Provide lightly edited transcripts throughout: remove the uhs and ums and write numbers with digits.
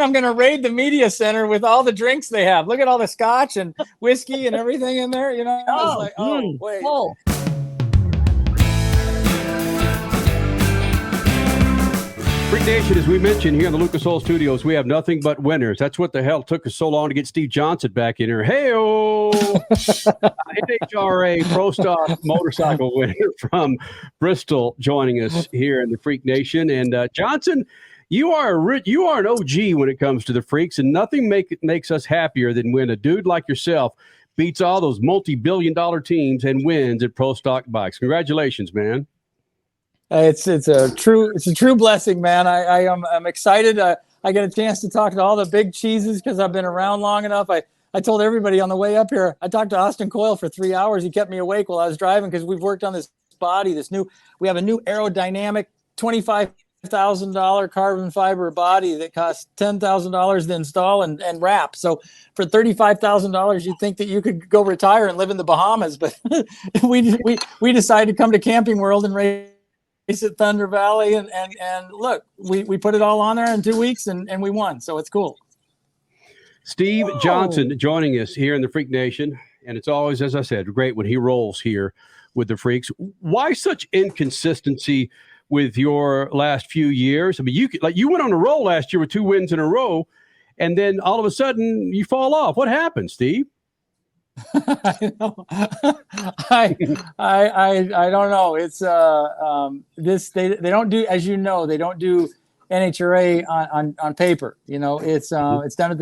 I'm going to raid the media center with all the drinks they have. Look at all the scotch and whiskey and everything in there. You know, it's like, oh, wait. Oh. Freak Nation, as we mentioned here in the Lucas Oil Studios, we have nothing but winners. That's what the hell took us so long to get Steve Johnson back in here. Hey-o! NHRA Pro Stock motorcycle winner from Bristol joining us here in the Freak Nation. And Johnson, you are an OG when it comes to the freaks, and nothing makes us happier than when a dude like yourself beats all those multi-billion-dollar teams and wins at Pro Stock Bikes. Congratulations, man. It's a true blessing, man. I'm excited. I get a chance to talk to all the big cheeses because I've been around long enough. I told everybody on the way up here, I talked to Austin Coyle for 3 hours. He kept me awake while I was driving because we've worked on this body, we have a new aerodynamic $25,000 carbon fiber body that costs $10,000 to install and wrap. So for $35,000, you'd think that you could go retire and live in the Bahamas, but we decided to come to Camping World and race at Thunder Valley, and look, we put it all on there in 2 weeks and we won, so it's cool. Steve Johnson joining us here in the Freak Nation, and it's always, as I said, great when he rolls here with the Freaks. Why such inconsistency with your last few years? I mean, you went on a roll last year with 2 wins in a row, and then all of a sudden you fall off. What happened, Steve? I know. I don't know. It's they don't do, as you know, they don't do NHRA on paper. You know, it's done at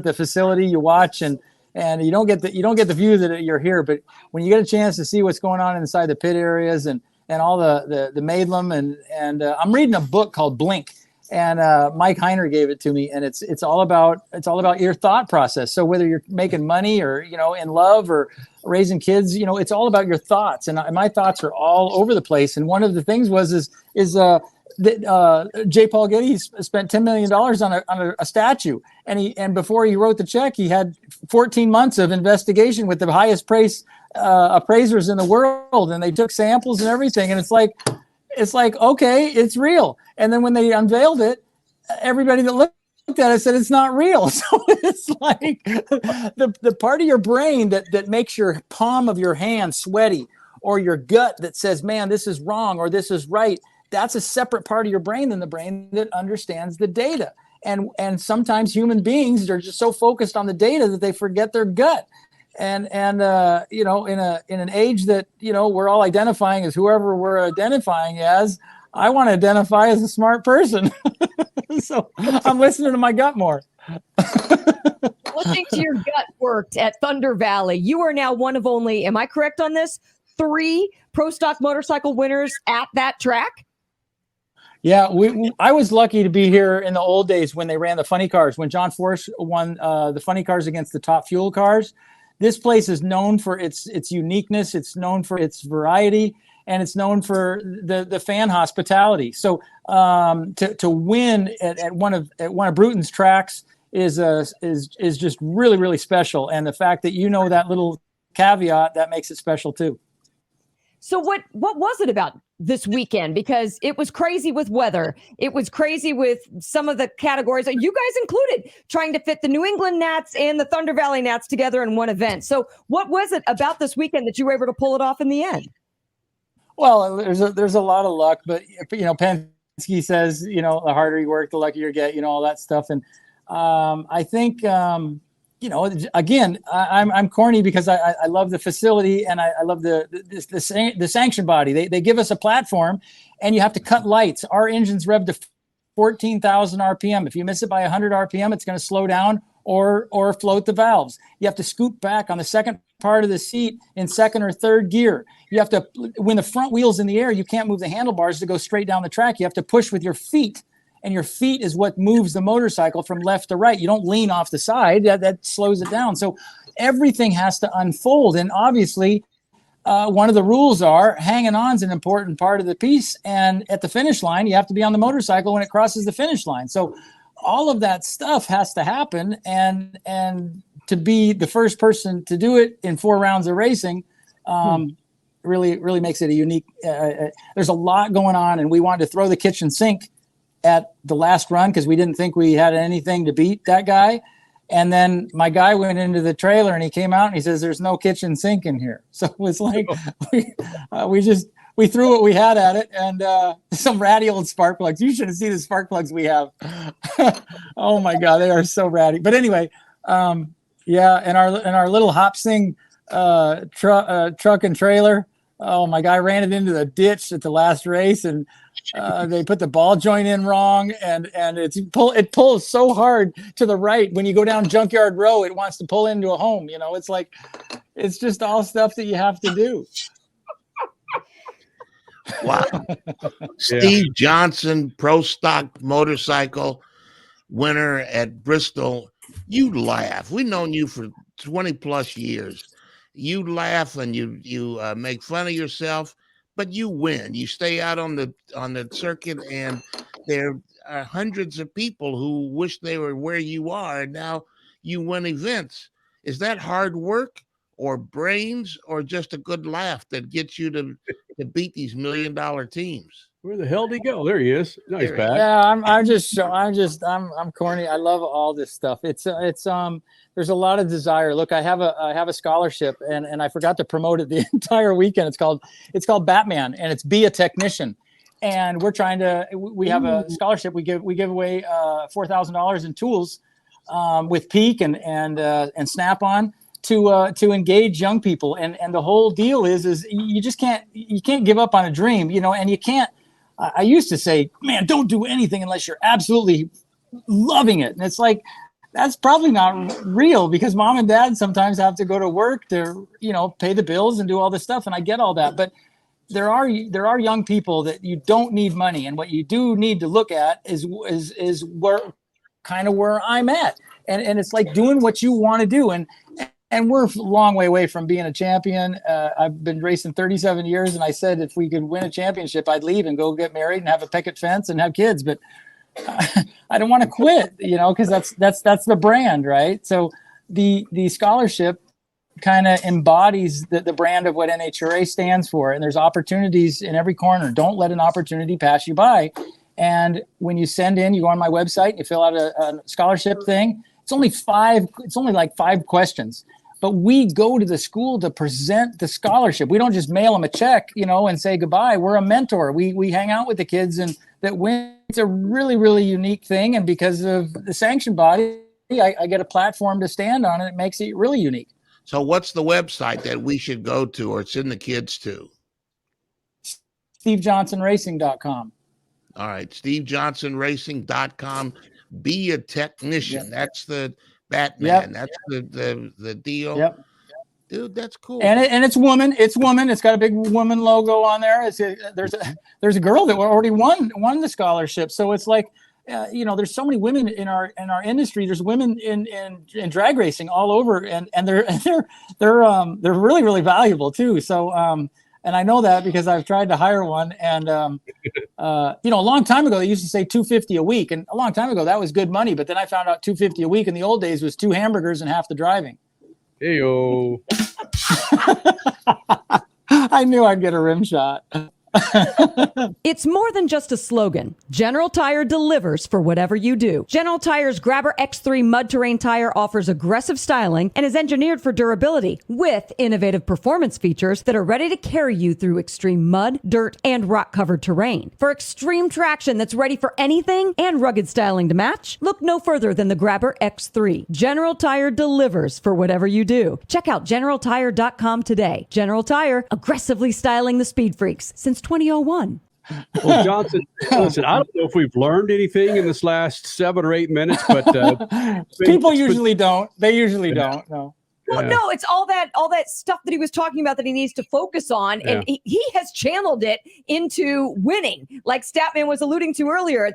the facility. You watch and you don't get the view that you're here. But when you get a chance to see what's going on inside the pit areas and all the Maidlam and I'm reading a book called Blink. And Mike Heiner gave it to me, and it's all about your thought process. So whether you're making money or in love or raising kids, it's all about your thoughts. And my thoughts are all over the place. And one of the things is that J. Paul Getty spent $10 million on a statue, and before he wrote the check, he had 14 months of investigation with the highest praise appraisers in the world, and they took samples and everything. And it's like, okay, it's real. And then when they unveiled it, everybody that looked at it said it's not real. So it's like the part of your brain that makes your palm of your hand sweaty, or your gut that says, man, this is wrong or this is right. That's a separate part of your brain than the brain that understands the data. And sometimes human beings are just so focused on the data that they forget their gut. And in an age that we're all identifying as whoever we're identifying as, I want to identify as a smart person. So I'm listening to my gut more. Listening to your gut worked at Thunder Valley. You are now one of only, am I correct on this, 3 Pro Stock motorcycle winners at that track? Yeah, I was lucky to be here in the old days when they ran the funny cars, when John Force won the funny cars against the top fuel cars. This place is known for its uniqueness. It's known for its variety, and it's known for the fan hospitality. So to win at one of Bruton's tracks is just really, really special. And the fact that that little caveat, that makes it special too. So what was it about this weekend? Because it was crazy with weather. It was crazy with some of the categories, you guys included, trying to fit the New England Nats and the Thunder Valley Nats together in one event. So what was it about this weekend that you were able to pull it off in the end? Well, there's a lot of luck, but Penske says, the harder you work, the luckier you get, all that stuff. And I think, again, I'm corny because I love the facility and I love the sanction body. They give us a platform, and you have to cut lights. Our engine's revved to 14,000 RPM. If you miss it by 100 RPM, it's going to slow down or float the valves. You have to scoot back on the second part of the seat in second or third gear. You have to, when the front wheel's in the air, you can't move the handlebars to go straight down the track. You have to push with your feet. And your feet is what moves the motorcycle from left to right. You don't lean off the side. That slows it down. So everything has to unfold. And obviously, one of the rules are hanging on is an important part of the piece. And at the finish line, you have to be on the motorcycle when it crosses the finish line. So all of that stuff has to happen. And to be the first person to do it in 4 rounds of racing really makes it a unique. There's a lot going on, and we wanted to throw the kitchen sink at the last run because we didn't think we had anything to beat that guy. And then my guy went into the trailer and he came out and he says, "There's no kitchen sink in here." So it was like we threw what we had at it, and some ratty old spark plugs. You should have seen the spark plugs we have. Oh my God, they are so ratty. But anyway, yeah, and our little Hop Sing truck and trailer. Oh, my guy ran it into the ditch at the last race, and they put the ball joint in wrong, and it pulls so hard to the right. When you go down Junkyard Row, it wants to pull into a home. You know, it's just all stuff that you have to do. Wow. Steve Johnson, Pro Stock Motorcycle winner at Bristol. You laugh. We've known you for 20 plus years. You laugh and you make fun of yourself, but you win. You stay out on the circuit, and there are hundreds of people who wish they were where you are, and now you win events. Is that hard work or brains or just a good laugh that gets you to beat these $1 million teams? Where the hell did he go? There he is. No, he's back. Yeah, I'm corny. I love all this stuff. It's there's a lot of desire. Look, I have a scholarship, and I forgot to promote it the entire weekend. It's called Batman, and it's Be a Technician. And we have a scholarship. We give away $4,000 in tools with Peak and Snap-on to engage young people. And the whole deal is you can't give up on a dream, you know, and you can't. I used to say, man, don't do anything unless you're absolutely loving it. And it's like, that's probably not real, because mom and dad sometimes have to go to work to, you know, pay the bills and do all this stuff. And I get all that. But there are young people that you don't need money. And what you do need to look at is where I'm at. And it's like doing what you want to do. And we're a long way away from being a champion. I've been racing 37 years, and I said if we could win a championship, I'd leave and go get married and have a picket fence and have kids. But I don't want to quit, you know, because that's the brand, right? So the scholarship kind of embodies the brand of what NHRA stands for. And there's opportunities in every corner. Don't let an opportunity pass you by. And when you send in, you go on my website, you fill out a scholarship thing. It's only like 5 questions. But we go to the school to present the scholarship. We don't just mail them a check, you know, and say goodbye. We're a mentor. We hang out with the kids, and that win. It's a really, really unique thing. And because of the sanction body, I get a platform to stand on, and it makes it really unique. So what's the website that we should go to, or send the kids to? SteveJohnsonRacing.com. All right, SteveJohnsonRacing.com. Be a technician. Yep. That's the Batman. Yep. That's the deal. Yep. Dude, that's cool. And it's woman. It's got a big woman logo on there. There's a girl that already won the scholarship. So it's like, you know, there's so many women in our industry. There's women in drag racing all over, and they're really, really valuable too. So and I know that because I've tried to hire one, and you know, a long time ago they used to say $250 a week, and a long time ago that was good money. But then I found out $250 a week in the old days was 2 hamburgers and half the driving. Heyo. I knew I'd get a rim shot. It's more than just a slogan. General Tire delivers for whatever you do. General Tire's Grabber X3 mud terrain tire offers aggressive styling and is engineered for durability with innovative performance features that are ready to carry you through extreme mud, dirt, and rock-covered terrain. For extreme traction that's ready for anything and rugged styling to match, look no further than the Grabber X3. General Tire delivers for whatever you do. Check out GeneralTire.com today. General Tire, aggressively styling the SpeedFreaks since 2001. Well, Johnson, listen, I don't know if we've learned anything in this last 7 or 8 minutes, but people usually don't. They usually don't. No. Well, no, it's all that stuff that he was talking about that he needs to focus on, and he has channeled it into winning, like Statman was alluding to earlier.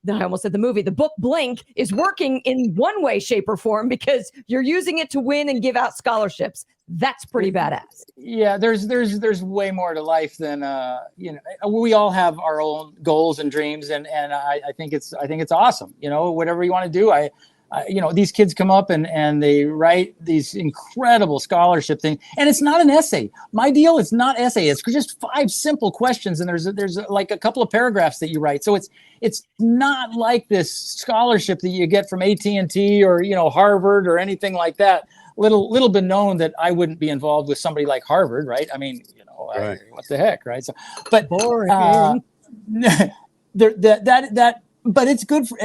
I almost said the movie. The book Blink is working in one way, shape, or form because you're using it to win and give out scholarships. That's pretty badass. Yeah, there's way more to life than you know. We all have our own goals and dreams, and I think it's awesome. You know, whatever you want to do. these kids come up and they write these incredible scholarship things, and it's not an essay. My deal is not essay. It's just 5 simple questions, and there's like a couple of paragraphs that you write. So it's not like this scholarship that you get from AT&T or Harvard or anything like that. Little been known that I wouldn't be involved with somebody like Harvard, right? I mean, right. what the heck, right? So, but Boring. but it's good for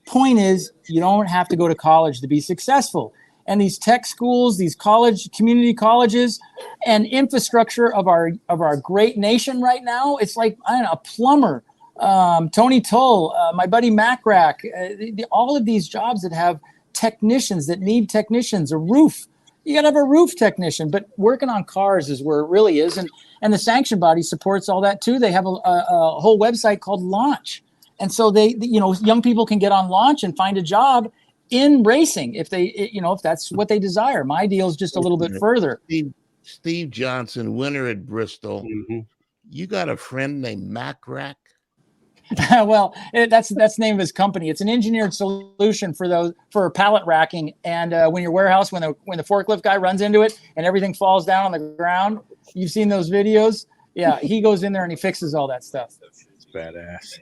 point is you don't have to go to college to be successful. And these tech schools, these community colleges, and infrastructure of our great nation right now, it's like, I don't know, a plumber, Tony Tull, my buddy Macrack, all of these jobs that have technicians that need technicians, a roof. You got to have a roof technician, but working on cars is where it really is. And the sanction body supports all that too. They have a whole website called Launch. And so young people can get on Launch and find a job in racing if if that's what they desire. My deal is just a little bit further. Steve Johnson, winner at Bristol. Mm-hmm. You got a friend named Macrack? Well, that's the name of his company. It's an engineered solution for pallet racking. And when your warehouse, when the forklift guy runs into it and everything falls down on the ground, you've seen those videos. Yeah, he goes in there and he fixes all that stuff. It's badass.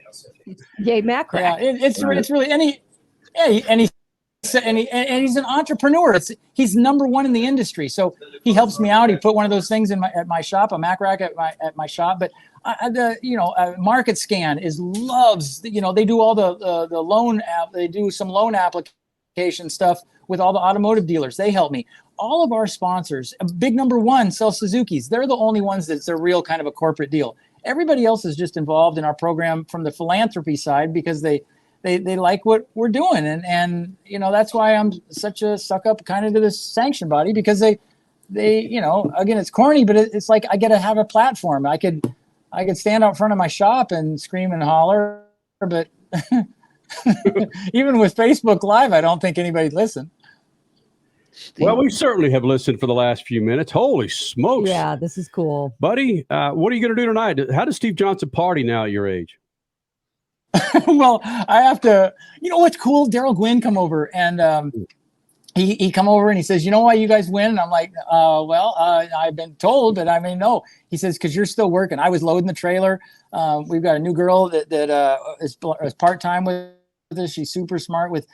Yay, Macrack. Yeah, it's really and he's an entrepreneur. He's number one in the industry. So he helps me out. He put one of those things at my shop, a Mac rack at my shop. But Market Scan loves. They do all the loan app. They do some loan application stuff with all the automotive dealers. They help me. All of our sponsors, big number one, sell Suzukis. They're the only ones that's a real kind of a corporate deal. Everybody else is just involved in our program from the philanthropy side because they like what we're doing. And that's why I'm such a suck up kind of to this sanction body, because they again, it's corny, but it's like I get to have a platform. I could stand out front of my shop and scream and holler, but even with Facebook Live, I don't think anybody'd listen. Well, we certainly have listened for the last few minutes. Holy smokes. Yeah, this is cool. Buddy, what are you going to do tonight? How does Steve Johnson party now at your age? Well, I have to, what's cool? Daryl Gwynn come over and he come over and he says, why you guys win? And I'm like, I've been told, but I mean, no. He says, because you're still working. I was loading the trailer. We've got a new girl that is part-time with us. She's super smart with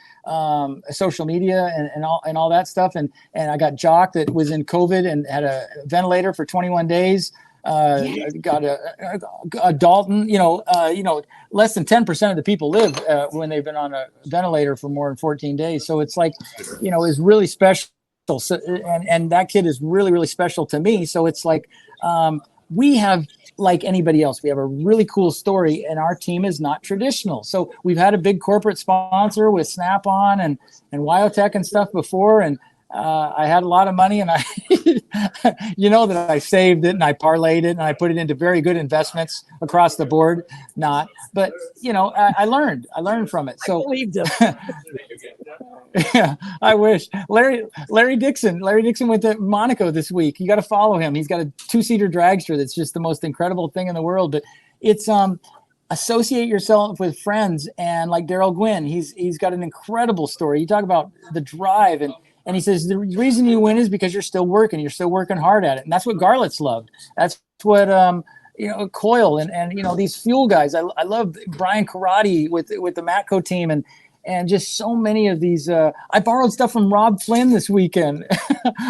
social media and all that stuff. And I got Jock that was in COVID and had a ventilator for 21 days. Got a Dalton, less than 10% of the people live when they've been on a ventilator for more than 14 days. So it's like, is really special. So, and that kid is really, really special to me. So it's like, we have, like anybody else, we have a really cool story, and our team is not traditional. So we've had a big corporate sponsor with Snap-on and Wyotech and stuff before. And I had a lot of money, and I, that I saved it and I parlayed it and I put it into very good investments across the board. But I learned from it. So I believed him. Yeah, I wish. Larry Dixon went to Monaco this week. You got to follow him. He's got a 2-seater dragster that's just the most incredible thing in the world. But it's associate yourself with friends, and like Daryl Gwynn, he's got an incredible story. You talk about the drive, and he says the reason you win is because you're still working hard at it, and that's what Garlett's loved. That's what Coyle and these fuel guys. I love Brian Karate with the Matco team and just so many of these. I borrowed stuff from Rob Flynn this weekend.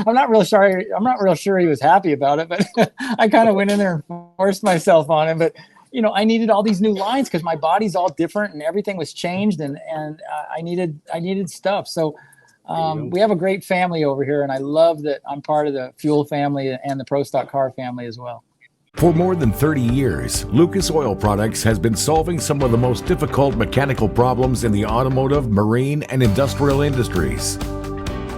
I'm not real sure he was happy about it, but I kind of went in there and forced myself on him. But I needed all these new lines because my body's all different and everything was changed, and I needed stuff. So we have a great family over here, and I love that I'm part of the fuel family and the Pro Stock car family as well. For more than 30 years, Lucas Oil Products has been solving some of the most difficult mechanical problems in the automotive, marine, and industrial industries.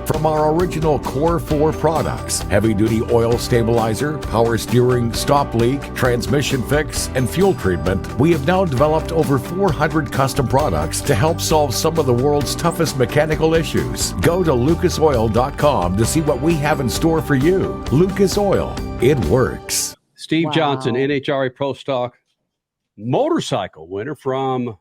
From our original Core 4 products, heavy-duty oil stabilizer, power steering, stop leak, transmission fix, and fuel treatment, we have now developed over 400 custom products to help solve some of the world's toughest mechanical issues. Go to lucasoil.com to see what we have in store for you. Lucas Oil, it works. Steve Wow. Johnson, NHRA Pro Stock motorcycle winner from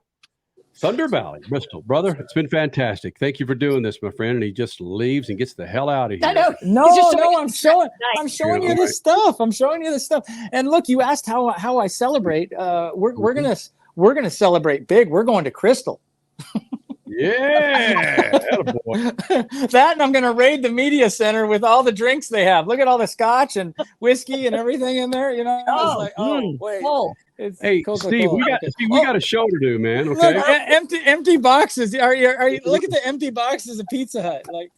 Thunder Valley, Bristol. Brother, it's been fantastic. Thank you for doing this, my friend. And he just leaves and gets the hell out of here. I know. No, He's just no, showing- I'm showing you this stuff. I'm showing you this stuff. And look, you asked how I celebrate. We're gonna celebrate big. We're going to Crystal. Yeah. Attaboy. That, and I'm going to raid the media center with all the drinks they have. Look at all the scotch and whiskey and everything in there. You know, it's like, wait. Full. It's Hey, Coca-Cola. Steve, we Okay. got a show to do, man. Look, Okay. empty boxes. Are you look at the empty boxes of Pizza Hut? Like,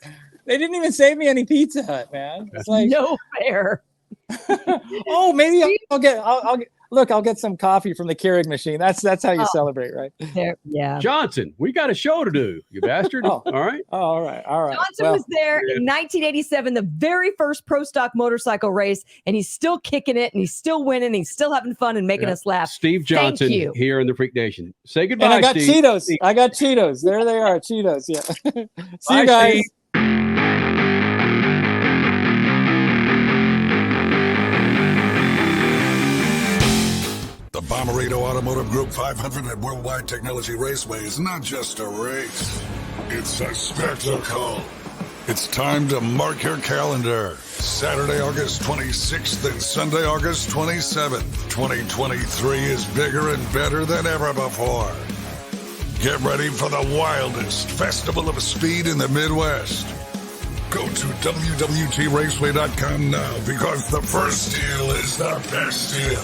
they didn't even save me any Pizza Hut, man. It's like, No fair. oh, maybe I'll get some coffee from the Keurig machine. That's how you celebrate, right? There, yeah. Johnson, we got a show to do, you bastard. Oh. All right. Oh, all right. Johnson Well, was there in 1987, the very first pro stock motorcycle race, and he's still kicking it, and he's still winning, he's still having fun and making us laugh. Steve Johnson you. here in the Freak Nation. Say goodbye, and I got Steve. Cheetos. I got Cheetos. There they are, Cheetos. Yeah. See Bye, you guys. Steve. The Bommarito Automotive Group 500 at Worldwide Technology Raceway is not just a race, it's a spectacle. It's time to mark your calendar. Saturday, August 26th and Sunday, August 27th. 2023 is bigger and better than ever before. Get ready for the wildest festival of speed in the Midwest. Go to WWTRaceway.com now because the first deal is the best deal.